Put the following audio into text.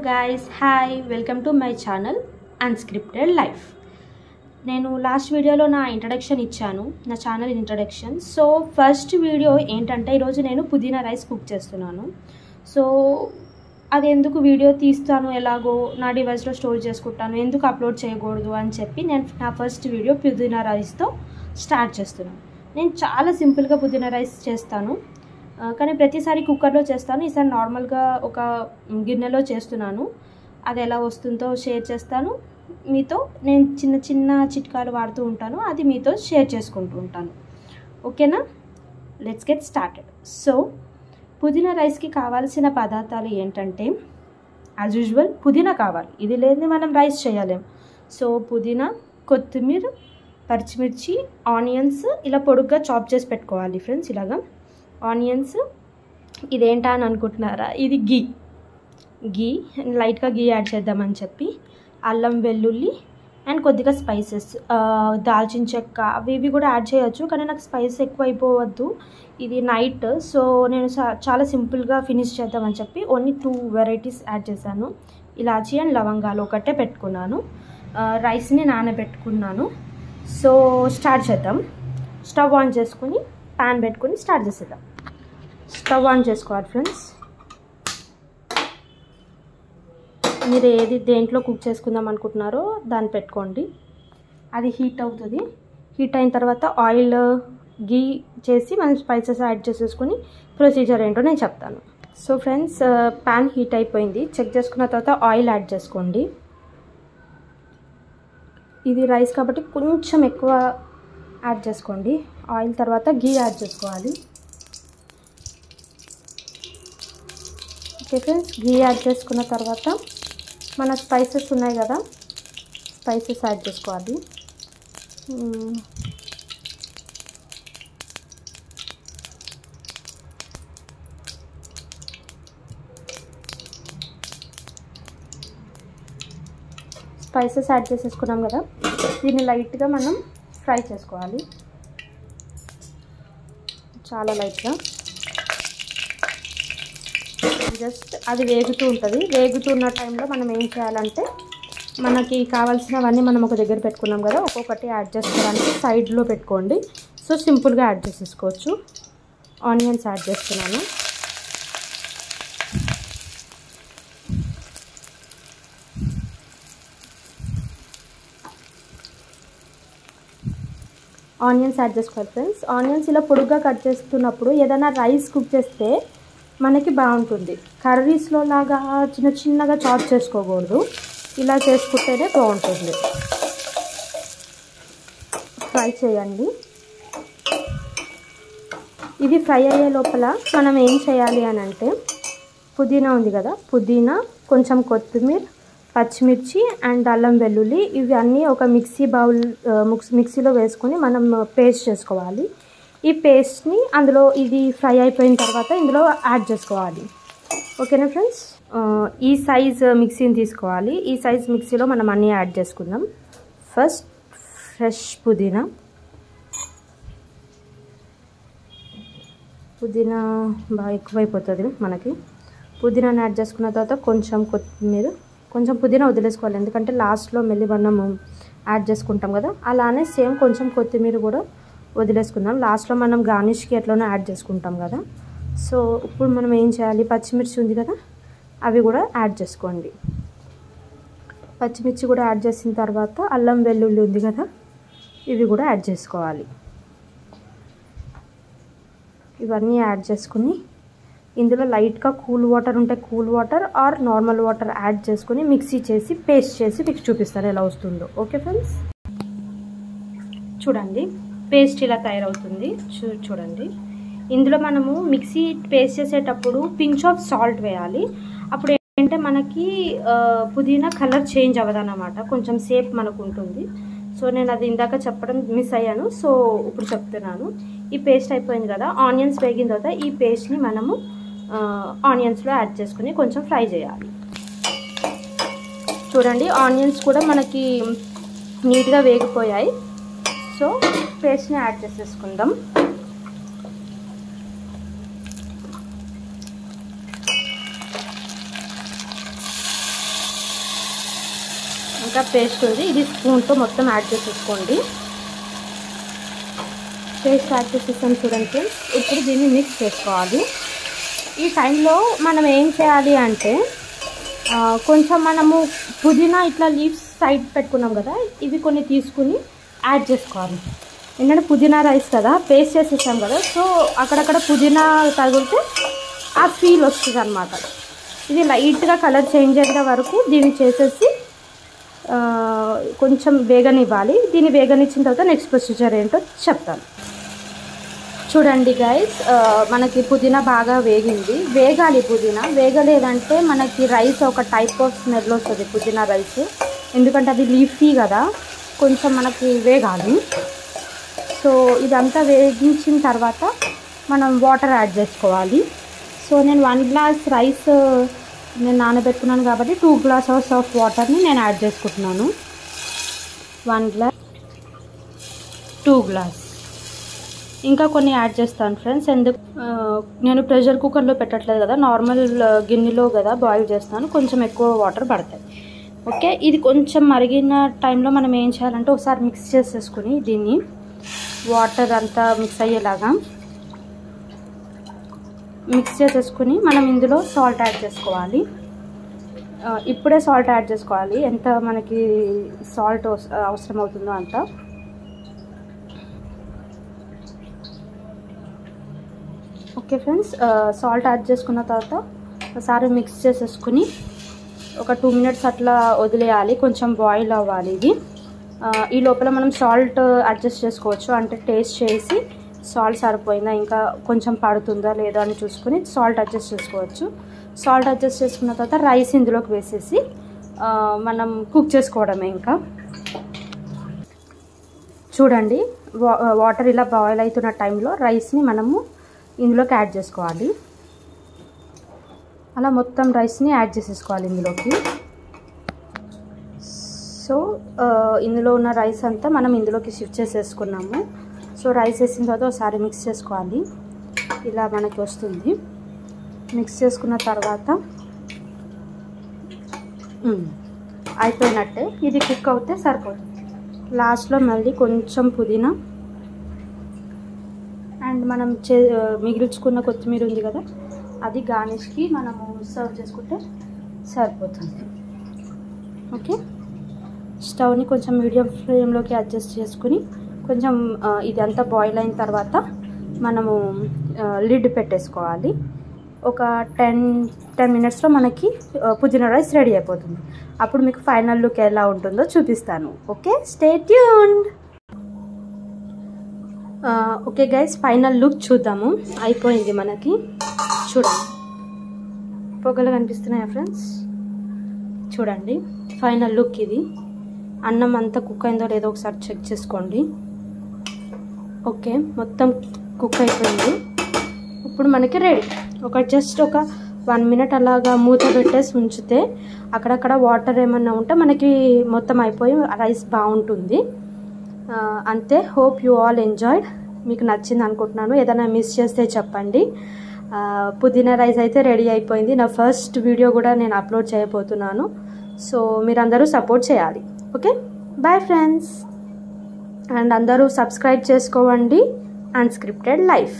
guys, hi, welcome to my channel Unscripted Life. నేను last వీడియోలో నా ఇంట్రడక్షన్ ఇచ్చాను, నా channel introduction. So first video ఏంటంటే ఈరోజు నేను పుదీనా రైస్ కుక్ చేస్తున్నాను. సో అది ఎందుకు వీడియో తీస్తాను, ఎలాగో నా డివైస్లో స్టోర్ చేసుకుంటాను, ఎందుకు అప్లోడ్ చేయకూడదు అని చెప్పి నేను నా ఫస్ట్ వీడియో పుదీనా రైస్తో స్టార్ట్ చేస్తున్నాను. నేను చాలా సింపుల్గా పుదీనా రైస్ చేస్తాను, కానీ ప్రతిసారి కుక్కర్లో చేస్తాను. ఈసారి నార్మల్గా ఒక గిన్నెలో చేస్తున్నాను. అది ఎలా వస్తుందో షేర్ చేస్తాను మీతో. నేను చిన్న చిన్న చిట్కాలు వాడుతూ ఉంటాను, అది మీతో షేర్ చేసుకుంటూ ఉంటాను. ఓకేనా, లెట్స్ గెట్ స్టార్టెడ్. సో పుదీనా రైస్కి కావాల్సిన పదార్థాలు ఏంటంటే, యాజ్ యూజువల్ పుదీనా కావాలి, ఇది లేని మనం రైస్ చేయలేం. సో పుదీనా, కొత్తిమీర, పచ్చిమిర్చి, ఆనియన్స్ ఇలా పొడుగ్గా చాప్ చేసి పెట్టుకోవాలి ఫ్రెండ్స్. ఇలాగా ఆనియన్స్. ఇదేంటా అని అనుకుంటున్నారా, ఇది గీ లైట్గా గీ యాడ్ చేద్దామని చెప్పి, అల్లం వెల్లుల్లి అండ్ కొద్దిగా స్పైసెస్, దాల్చిన చెక్క అవి ఇవి కూడా యాడ్ చేయొచ్చు, కానీ నాకు స్పైస్ ఎక్కువ అయిపోవద్దు, ఇది నైట్. సో నేను చాలా సింపుల్గా ఫినిష్ చేద్దామని చెప్పి ఓన్లీ 2 వెరైటీస్ యాడ్ చేశాను. ఇలాచీ అండ్ లవంగాలు ఒకటే పెట్టుకున్నాను. రైస్ని నానబెట్టుకున్నాను. సో స్టార్ట్ చేద్దాం. స్టవ్ ఆన్ చేసుకుని ప్యాన్ పెట్టుకుని స్టార్ట్ చేసేద్దాం. స్టవ్ ఆన్ చేసుకోవాలి ఫ్రెండ్స్. మీరు ఏది దేంట్లో కుక్ చేసుకుందాం అనుకుంటున్నారో దాన్ని పెట్టుకోండి. అది హీట్ అవుతుంది. హీట్ అయిన తర్వాత ఆయిల్, గీ చేసి మనం స్పైసెస్ యాడ్ చేసేసుకుని ప్రొసీజర్ ఏంటో నేను చెప్తాను. సో ఫ్రెండ్స్, ప్యాన్ హీట్ అయిపోయింది. చెక్ చేసుకున్న తర్వాత ఆయిల్ యాడ్ చేసుకోండి. ఇది రైస్ కాబట్టి కొంచెం ఎక్కువ యాడ్ చేసుకోండి ఆయిల్. తర్వాత గీ యాడ్ చేసుకోవాలి. ఓకే ఫ్రెండ్స్, గీ యాడ్ చేసుకున్న తర్వాత మన స్పైసెస్ ఉన్నాయి కదా, స్పైసెస్ యాడ్ చేసుకోవాలి. స్పైసెస్ యాడ్ చేసేసుకున్నాం కదా, దీన్ని లైట్గా మనం ఫ్రై చేసుకోవాలి, చాలా లైట్గా. జస్ట్ అది వేగుతూ ఉంటుంది. వేగుతున్న టైంలో మనం ఏం చేయాలంటే, మనకి కావాల్సినవన్నీ మనం ఒక దగ్గర పెట్టుకున్నాం కదా, ఒక్కొక్కటి యాడ్ చేసుకోవడానికి సైడ్లో పెట్టుకోండి. సో సింపుల్గా యాడ్ చేసేసుకోవచ్చు. ఆనియన్స్ యాడ్ చేస్తున్నాను. ఆనియన్స్ యాడ్ చేసుకోవాలి ఫ్రెండ్స్. ఆనియన్స్ ఇలా పొడుగ్గా కట్ చేస్తున్నప్పుడు ఏదైనా రైస్ కుక్ చేస్తే మనకి బాగుంటుంది. కర్రీస్లో లాగా చిన్న చిన్నగా చాప్ చేసుకోకూడదు, ఇలా చేసుకుంటేనే బాగుంటుంది. ఫ్రై చేయండి. ఇది ఫ్రై అయ్యే లోపల మనం ఏం చేయాలి అని అంటే, పుదీనా ఉంది కదా, పుదీనా, కొంచెం కొత్తిమీర, పచ్చిమిర్చి అండ్ అల్లం వెల్లుల్లి ఇవి అన్నీ ఒక మిక్సీలో వేసుకొని మనం పేస్ట్ చేసుకోవాలి. ఈ పేస్ట్ని అందులో, ఇది ఫ్రై అయిపోయిన తర్వాత ఇందులో యాడ్ చేసుకోవాలి. ఓకేనా ఫ్రెండ్స్, ఈ సైజ్ మిక్సీని తీసుకోవాలి. ఈ సైజ్ మిక్సీలో మనం అన్నీ యాడ్ చేసుకుందాం. ఫస్ట్ ఫ్రెష్ పుదీనా బాగా ఎక్కువైపోతుంది మనకి. పుదీనాని యాడ్ చేసుకున్న తర్వాత కొంచెం కొత్తిమీర, కొంచెం పుదీనా వదిలేసుకోవాలి, ఎందుకంటే లాస్ట్లో మళ్ళీ మనము యాడ్ చేసుకుంటాం కదా. అలానే సేమ్ కొంచెం కొత్తిమీర కూడా వదిలేసుకుందాం, లాస్ట్లో మనం గార్నిష్కి ఎట్లనో యాడ్ చేసుకుంటాం కదా. సో ఇప్పుడు మనం ఏం చేయాలి, పచ్చిమిర్చి ఉంది కదా, అవి కూడా యాడ్ చేసుకోండి. పచ్చిమిర్చి కూడా యాడ్ చేసిన తర్వాత అల్లం వెల్లుల్లి ఉంది కదా, ఇవి కూడా యాడ్ చేసుకోవాలి. ఇవన్నీ యాడ్ చేసుకుని ఇందులో లైట్గా కూల్ వాటర్ ఉంటే cool water or normal water add చేసుకుని మిక్సీ చేసి పేస్ట్ చేసి మీకు చూపిస్తాను ఎలా వస్తుందో. ఓకే ఫ్రెండ్స్, చూడండి పేస్ట్ ఇలా తయారవుతుంది. చూడండి, ఇందులో మనము మిక్సీ పేస్ట్ చేసేటప్పుడు పించ్ ఆఫ్ సాల్ట్ వేయాలి. అప్పుడు ఏంటంటే మనకి పుదీనా కలర్ చేంజ్ అవ్వదన్నమాట, కొంచెం సేపు మనకు ఉంటుంది. సో నేను అది ఇందాక చెప్పడం మిస్ అయ్యాను, సో ఇప్పుడు చెప్తున్నాను. ఈ పేస్ట్ అయిపోయింది కదా, ఆనియన్స్ వేగిన తర్వాత ఈ పేస్ట్ని మనము ఆనియన్స్లో యాడ్ చేసుకుని కొంచెం ఫ్రై చేయాలి. చూడండి, ఆనియన్స్ కూడా మనకి నీట్గా వేగిపోయాయి. సో పేస్ట్ని యాడ్ చేసేసుకుందాం. ఇంకా పేస్ట్ ఉంది, ఇది స్పూన్తో మొత్తం యాడ్ చేసేసుకోండి. పేస్ట్ యాడ్ చేసేసాను చూడండి ఫ్రెండ్స్. ఇప్పుడు దీన్ని మిక్స్ చేసుకోవాలి. ఈ టైంలో మనం ఏం చేయాలి అంటే కొంచెం మనము పుదీనా ఇట్లా లీవ్స్ సైడ్ పెట్టుకున్నాం కదా, ఇవి కొన్ని తీసుకుని యాడ్ చేసుకోవాలి. ఎందుకంటే పుదీనా రైస్ కదా, పేస్ట్ చేసేసాం కదా, సో అక్కడక్కడ పుదీనా తగిలితే ఆ ఫీల్ వస్తుంది అన్నమాట. ఇది లైట్గా కలర్ చేంజ్ అయ్యే వరకు దీన్ని చేసేసి కొంచెం వేగనివ్వాలి. దీన్ని వేగనిచ్చిన తర్వాత నెక్స్ట్ ప్రొసీజర్ ఏంటో చెప్తాను. చూడండి గైస్, మనకి పుదీనా బాగా వేగాలి. పుదీనా వేగలేదంటే మనకి రైస్ ఒక టైప్ ఆఫ్ స్మెల్ వస్తుంది పుదీనా రైస్. ఎందుకంటే అది లీఫీ కదా, కొంచెం మనకి వేగాలి. సో ఇదంతా వేగించిన తర్వాత మనం వాటర్ యాడ్ చేసుకోవాలి. సో నేను 1 గ్లాస్ రైస్ నేను నానబెట్టుకున్నాను కాబట్టి 2 గ్లాసెస్ ఆఫ్ వాటర్ని నేను యాడ్ చేసుకుంటున్నాను. 1 గ్లాస్, 2 గ్లాస్, ఇంకా కొన్ని యాడ్ చేస్తాను ఫ్రెండ్స్. ఎందుకు నేను ప్రెషర్ కుక్కర్లో పెట్టట్లేదు కదా, నార్మల్ గిన్నెలో కదా బాయిల్ చేస్తాను, కొంచెం ఎక్కువ వాటర్ పడతాయి. ఓకే, ఇది కొంచెం మరిగిన టైంలో మనం ఏం చేయాలంటే ఒకసారి మిక్స్ చేసేసుకుని దీన్ని వాటర్ అంతా మిక్స్ అయ్యేలాగా మిక్స్ చేసేసుకుని మనం ఇందులో సాల్ట్ యాడ్ చేసుకోవాలి. ఇప్పుడే సాల్ట్ యాడ్ చేసుకోవాలి, ఎంత మనకి సాల్ట్ అవసరం అవుతుందో అంత. ఓకే ఫ్రెండ్స్, సాల్ట్ యాడ్ చేసుకున్న తర్వాత ఒకసారి మిక్స్ చేసేసుకుని ఒక 2 మినిట్స్ అట్లా వదిలేయాలి, కొంచెం బాయిల్ అవ్వాలి ఇది. ఈ లోపల మనం సాల్ట్ అడ్జస్ట్ చేసుకోవచ్చు, అంటే టేస్ట్ చేసి సాల్ట్ సరిపోయిందా ఇంకా కొంచెం పడుతుందా లేదా అని చూసుకుని సాల్ట్ అడ్జస్ట్ చేసుకోవచ్చు. సాల్ట్ అడ్జస్ట్ చేసుకున్న తర్వాత రైస్ ఇందులోకి వేసేసి మనం కుక్ చేసుకోవడమే. ఇంకా చూడండి, వాటర్ ఇలా బాయిల్ అవుతున్న టైంలో రైస్ని మనము ఇందులోకి యాడ్ చేసుకోవాలి. అలా మొత్తం రైస్ని యాడ్ చేసేసుకోవాలి ఇందులోకి. సో ఇందులో ఉన్న రైస్ అంతా మనం ఇందులోకి షిఫ్ట్ చేసేసుకున్నాము. సో రైస్ వేసిన తర్వాత ఒకసారి మిక్స్ చేసుకోవాలి, ఇలా మనకి వస్తుంది. మిక్స్ చేసుకున్న తర్వాత అయిపోయినట్టే, ఇది కుక్ అవుతే సరిపోతుంది. లాస్ట్లో మళ్ళీ కొంచెం పుదీనా అండ్ మనం మిగిల్చుకున్న కొత్తిమీర ఉంది కదా, అది గార్నిష్కి మనము సర్వ్ చేసుకుంటే సరిపోతుంది. ఓకే, స్టవ్ని కొంచెం మీడియం ఫ్లేమ్లోకి అడ్జస్ట్ చేసుకుని కొంచెం ఇదంతా బాయిల్ అయిన తర్వాత మనము లిడ్ పెట్టేసుకోవాలి. ఒక 10 మినిట్స్లో మనకి పుదీనా రైస్ రెడీ అయిపోతుంది. అప్పుడు మీకు ఫైనల్ లుక్ ఎలా ఉంటుందో చూపిస్తాను. Okay, stay tuned. Okay guys, final look చూద్దాము. అయిపోయింది మనకి, చూడండి పొగలు కనిపిస్తున్నాయా ఫ్రెండ్స్? చూడండి ఫైనల్ లుక్ ఇది. అన్నం అంతా కుక్ అయిందో లేదో ఒకసారి చెక్ చేసుకోండి. ఓకే, మొత్తం కుక్ అయిపోయింది. ఇప్పుడు మనకి రెడీ. జస్ట్ ఒక 1 మినిట్ అలాగా మూత పెట్టేసి ఉంచితే అక్కడక్కడ వాటర్ ఏమన్నా ఉంటే మనకి మొత్తం అయిపోయి రైస్ బాగుంటుంది. అంతే. Hope you all enjoyed. మీకు నచ్చింది అనుకుంటున్నాను. ఏదైనా మిస్ చేస్తే చెప్పండి. పుదీనా రైస్ అయితే రెడీ అయిపోయింది. నా ఫస్ట్ వీడియో కూడా నేను అప్లోడ్ చేయబోతున్నాను. సో మీరందరూ సపోర్ట్ చేయాలి. Okay, bye friends. అండ్ అందరూ సబ్స్క్రైబ్ చేసుకోండి అన్స్క్రిప్టెడ్ లైఫ్.